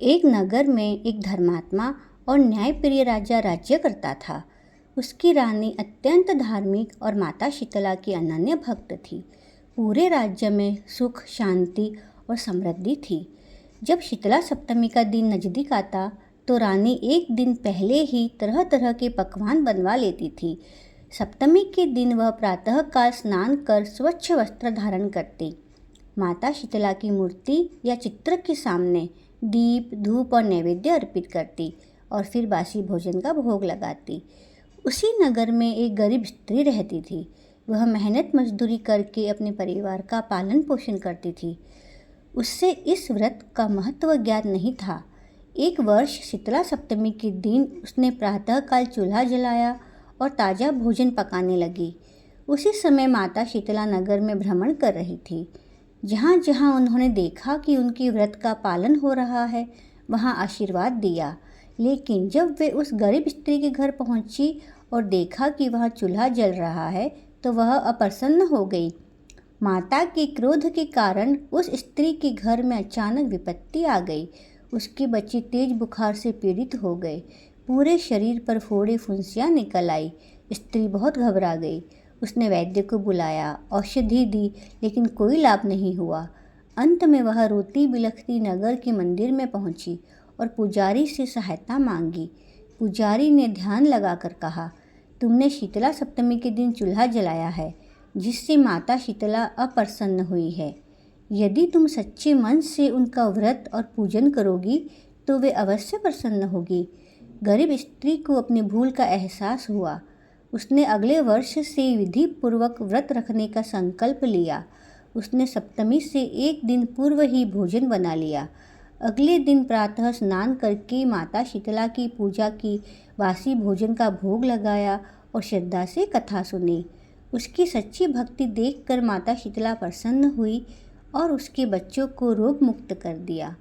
एक नगर में एक धर्मात्मा और न्यायप्रिय राजा राज्य करता था। उसकी रानी अत्यंत धार्मिक और माता शीतला की अनन्य भक्त थी। पूरे राज्य में सुख, शांति और समृद्धि थी। जब शीतला सप्तमी का दिन नजदीक आता तो रानी एक दिन पहले ही तरह तरह के पकवान बनवा लेती थी। सप्तमी के दिन वह प्रातःकाल स्नान कर स्वच्छ वस्त्र धारण करती, माता शीतला की मूर्ति या चित्र के सामने दीप, धूप और नैवेद्य अर्पित करती और फिर बासी भोजन का भोग लगाती। उसी नगर में एक गरीब स्त्री रहती थी। वह मेहनत मजदूरी करके अपने परिवार का पालन पोषण करती थी। उससे इस व्रत का महत्व ज्ञात नहीं था। एक वर्ष शीतला सप्तमी के दिन उसने प्रातःकाल चूल्हा जलाया और ताज़ा भोजन पकाने लगी। उसी समय माता शीतला नगर में भ्रमण कर रही थी। जहाँ जहाँ उन्होंने देखा कि उनकी व्रत का पालन हो रहा है, वहाँ आशीर्वाद दिया। लेकिन जब वे उस गरीब स्त्री के घर पहुँची और देखा कि वहाँ चूल्हा जल रहा है तो वह अप्रसन्न हो गई। माता के क्रोध के कारण उस स्त्री के घर में अचानक विपत्ति आ गई। उसके बच्चे तेज बुखार से पीड़ित हो गए। पूरे शरीर पर फोड़े फुंसियाँ निकल आई। स्त्री बहुत घबरा गई। उसने वैद्य को बुलाया, औषधि दी, लेकिन कोई लाभ नहीं हुआ। अंत में वह रोती बिलखती नगर के मंदिर में पहुंची और पुजारी से सहायता मांगी। पुजारी ने ध्यान लगाकर कहा, तुमने शीतला सप्तमी के दिन चूल्हा जलाया है, जिससे माता शीतला अप्रसन्न हुई है। यदि तुम सच्चे मन से उनका व्रत और पूजन करोगी तो वे अवश्य प्रसन्न होगी। गरीब स्त्री को अपनी भूल का एहसास हुआ। उसने अगले वर्ष से विधि पूर्वक व्रत रखने का संकल्प लिया। उसने सप्तमी से एक दिन पूर्व ही भोजन बना लिया। अगले दिन प्रातः स्नान करके माता शीतला की पूजा की, बासी भोजन का भोग लगाया और श्रद्धा से कथा सुनी। उसकी सच्ची भक्ति देखकर माता शीतला प्रसन्न हुई और उसके बच्चों को रोग मुक्त कर दिया।